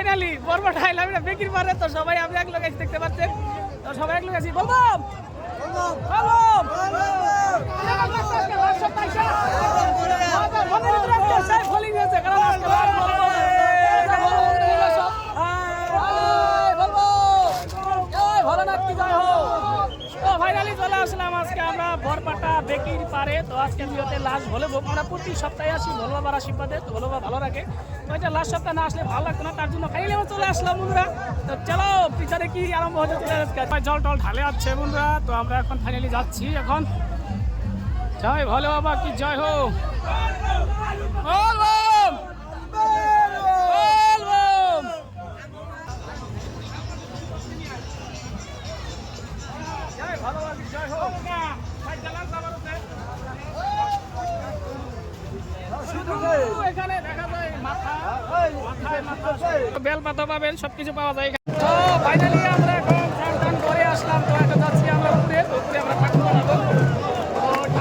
Finally বরবাটা আইলাম এটা Bekir পারে। তো সবাই আপনি এক লোক দেখতে পাচ্ছেন, তো সবাই এক লোক আছি। বলবাম ফাইনালি চলে আসলাম আজকে আমরা বরপাটা বেকির পারে। তো আজকে ভিডিওতে লাস্ট ভোলে আমরা প্রতি সপ্তাহে আসি ভোলে বাবার আশীর্বাদে। তো ভোলে বাবা ভালো রাখে, তো এটা লাস্ট সপ্তাহে না আসলে ভালো লাগতো না, তার জন্য ফাইনালি আমরা চলে আসলাম বন্ধুরা। তো চলো পিছনে কি আরম্ভ হতে চলে আসছে, জল টল ঢালে আসছে বন্ধুরা। তো আমরা এখন ফাইনালি যাচ্ছি। এখন জয় ভোলে বাবা কি জয় হো। এখানে দেখা যায় বেল পাতা পাবেন, সবকিছু পাওয়া যায়। তো ফাইনালি আমরা এখন স্নান করে আসলাম। তো এখন যাচ্ছি আমরা উপরে। তো উপরে আমরা ঠাকুর বানাবো।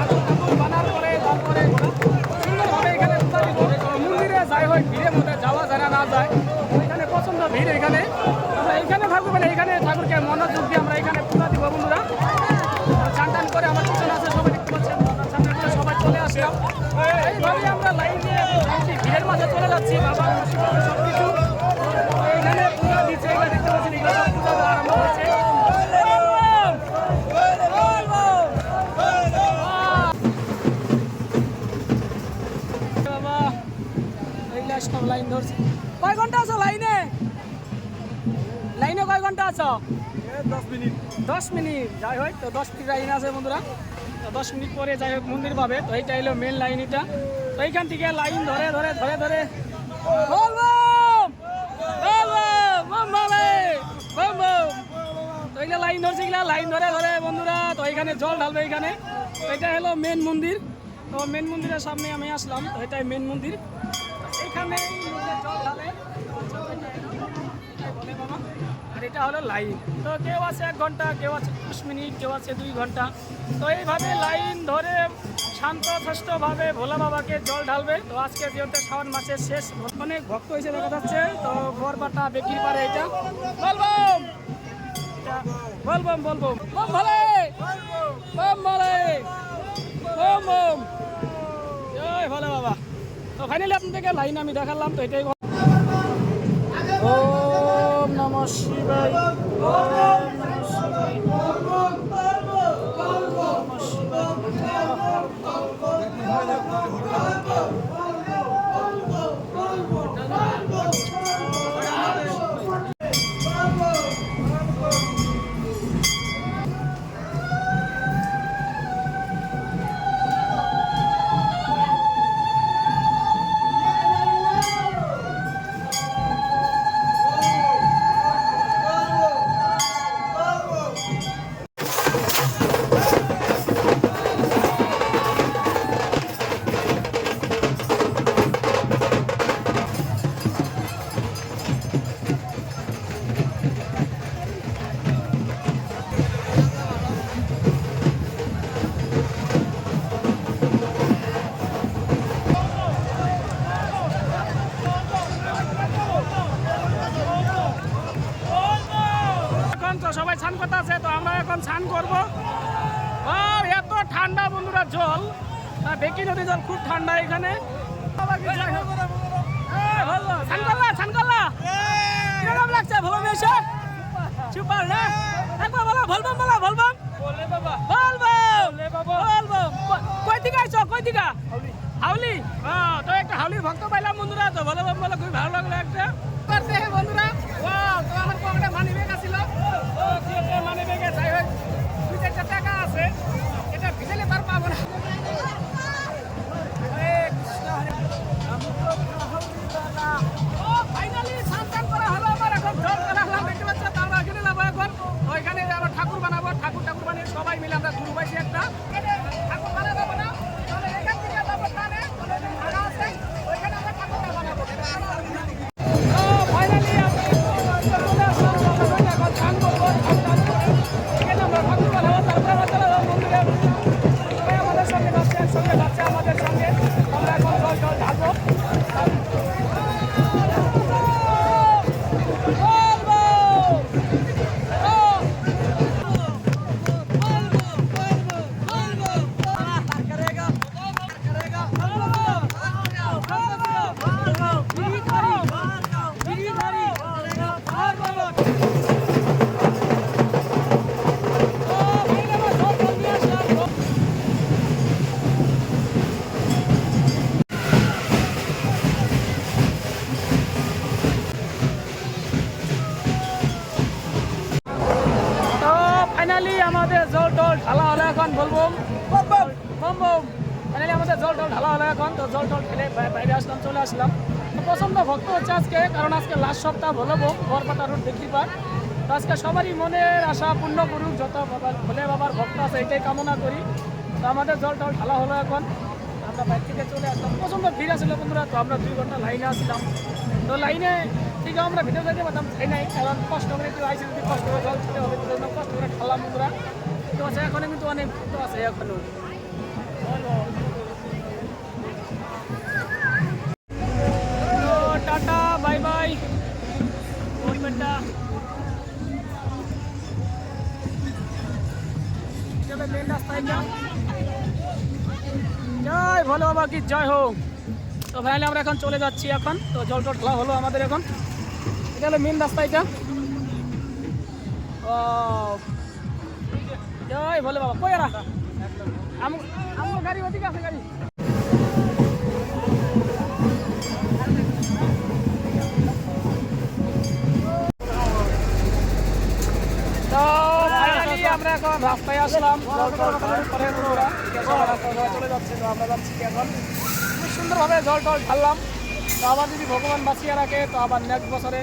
তো ঠাকুর বানার পরে তারপরে সুন্দরভাবে এখানে মন্দিরে যাই হয়, ভিড়ের মধ্যে যাওয়া যায় না যায়, এখানে প্রচন্ড ভিড়। এখানে আমরা এইখানে ঠাকুর মানে এইখানে ঠাকুরকে মনোযোগ দিয়ে আমরা এখানে পূজা দিব বন্ধুরা। চান করে আমার পিছনে আছে সবাই দেখতে পাচ্ছেন, চান করে সবাই চলে আসলাম। এইভাবে আমরা লাইন দিয়ে ভিড়ের মাঝে চলে যাচ্ছি। বাবা সবকিছু এখানে পূজা দিচ্ছে, এগুলো দেখতে পাচ্ছেন, এগুলো সব পূজা আরম্ভ হয়েছে। বাবা এইগুলা সব লাইন ধরছে। কয় ঘন্টা আছো লাইনে? লাইনে কয় ঘন্টা আছো? 10 মিনিট। 10 মিনিট যাই হোক। তো 10 মিনিট লাইন আছে বন্ধুরা। তো 10 মিনিট পরে যাই হোক মন্দির পাবে। তো এইটা হলো মেন লাইন। এটা তো এইখান থেকে লাইন ধরে ধরে ধরে ধরে তো এইগুলা লাইন ধরছে, এগুলা লাইন ধরে ধরে বন্ধুরা। তো এইখানে জল ঢালবে এইখানে। তো এটা হলো মেন মন্দির। তো মেন মন্দিরের সামনে আমি আসলাম। তো এটাই মেন মন্দির। এইখানে জল ঢালে আর এটা হলো লাইন। তো কেউ আছে 1 ঘন্টা, কেউ আছে 10 মিনিট, কেউ আছে 2 ঘন্টা। তো এইভাবে লাইন ধরে শান্তশিষ্টভাবে ভোলা বাবাকে জল ঢালবে। তো আজকে যেহেতু শ্রাবণ মাসের শেষ, অনেক ভক্ত হয়েছে দেখা যাচ্ছে। তো বরবাটা বেকির পারে এটা বলবম বলবম বলবম বম ভালে বম ভালে বম বম জয় ভোলা বাবা। তো ফাইনালি আপনাদেরকে লাইন আমি দেখালাম। তো এটাই ওম নমঃ শিবায় ওম নমঃ শিবায় ওম নমঃ শিবায়। সবাই স্নান করতে আছে। তো আমরা এখন স্নান করবো। এত ঠান্ডা বন্ধুরা জল, বেকি নদী জল খুব ঠান্ডা এখানে। হাউলি তো একটা হাউলির ভক্ত পাইলাম বন্ধুরা। তো ভালো বলে খুবই ভালো লাগলো একটা বন্ধুরা। তো আমার পকেটে মানি ব্যাগ আছিল, মানি ব্যাগে যাই হোক 2-4 টাকা আছে, এটা ভিজেলে তার পাবো না। ফাইনালি স্নান করা হলো আমার। এখন জল করা হলাম দেখতে পাচ্ছ। তো আমরা এখানে যাবো এখন। ওইখানে আবার ঠাকুর বানাবো। ঠাকুর বানিয়ে সবাই মিলে আমরা ঘুরবাইছি একটা ঠাকুর বানাবো না। এখান থেকে যাবো টানে আছে, ওইখানে আমরা ঠাকুর ফাইনালি আমাদের জল টল ঢালা হলো এখন বলবো ফাইনালি আমাদের জল টল ঢালা হলো এখন তো জল টল ঢেলে বাইরে আসলাম চলে আসলাম তো প্রচণ্ড ভক্ত হচ্ছে আজকে কারণ আজকে লাস্ট সপ্তাহ বলবো বরপাতা রোড দেখি পার তো আজকে সবারই মনের আশা পূর্ণ করুক যত বাবার ভোলে বাবার ভক্ত আছে এটাই কামনা করি তো আমাদের জল টল ঢালা হলো এখন আমরা বাইরে থেকে চলে আসলাম প্রচণ্ড ভিড় আসলে বন্ধুরা তো আমরা 2 ঘন্টা লাইনে আসলাম তো লাইনে ঠিক আমরা ভিতরে যেতে পারতাম তাই নাই কারণ কষ্ট করে কেউ আইসি যদি কষ্ট করে জল খেতে হবে তো কষ্ট করে ঢাললাম বন্ধুরা তো আছে এখন কিন্তু অনেক ভক্ত আছে এখনো টাটা বাই বাই মেন রাস্তায় জয় ভোলে বাবা কি জয় হোক তো ভাইলে আমরা এখন চলে যাচ্ছি এখন তো জল টল ঢালা হলো আমাদের এখন এটা হলো মেন রাস্তা এটা জয় ভোলে বাবা কই এরা আমার গাড়ি ওদিকে আছে গাড়ি তো ফাইনালি আমরা এখন রাস্তায় আসলাম চলে যাচ্ছে তো আমরা যাচ্ছি এখন খুব সুন্দরভাবে জল টল ঢাললাম তো আবার যদি ভগবান বাঁচিয়ে রাখে তো আবার নেক্সট বছরে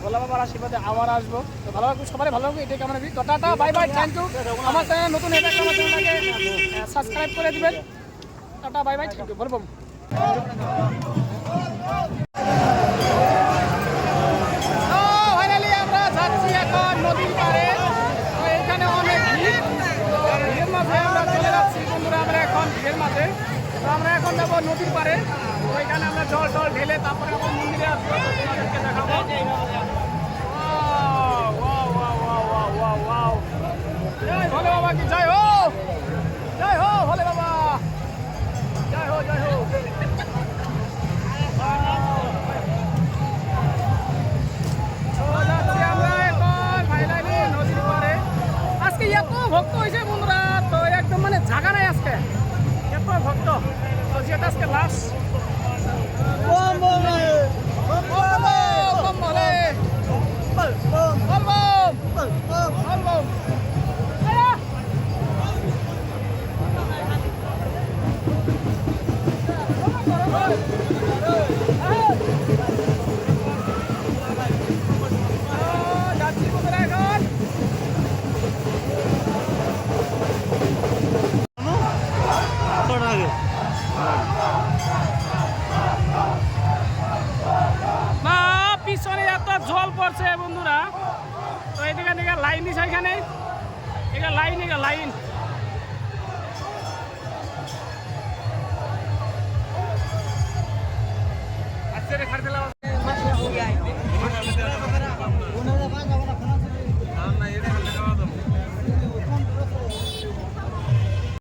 ভোলা বাবার আশীর্বাদে আবার আসবো তো ভালো থাকুক সবাই ভালো থাকুক এটাই কামনা করি তো tata bye bye thank you আমার চ্যানেল নতুন এটা আমার চ্যানেলটাকে সাবস্ক্রাইব করে দিবেন tata bye bye thank you বলবো ফাইনালি আমরা যাচ্ছি এখন নদীর পাড়ে তো এখানে অনেক ভিড় ভিড়ের মাঝে আমরা চলে যাচ্ছি বন্ধুরা আমরা এখন ভিড়ের মাঝে তো আমরা এখন যাবো নদীর পাড়ে তো এখানে আমরা জল টল ঢেলে তারপরে আবার মন্দিরে আসবো তো তোমাদেরকে দেখাবো জয় ভোলে বাবা কি জয় হো ভোলে বাবা জয় হো যাচ্ছি আমরা এখন ফাইনালি নদীর পাড়ে আজকে এত ভক্ত হয়েছে বন্ধুরা তো একদম মানে জায়গা নাই আজকে এত ভক্ত তো যেটা আজকে লাস্ট যাচ্ছি বন্ধুরা এখন পিছনে এত জল পড়ছে বন্ধুরা তো এদিকে লাইন দিছে এখানে লাইন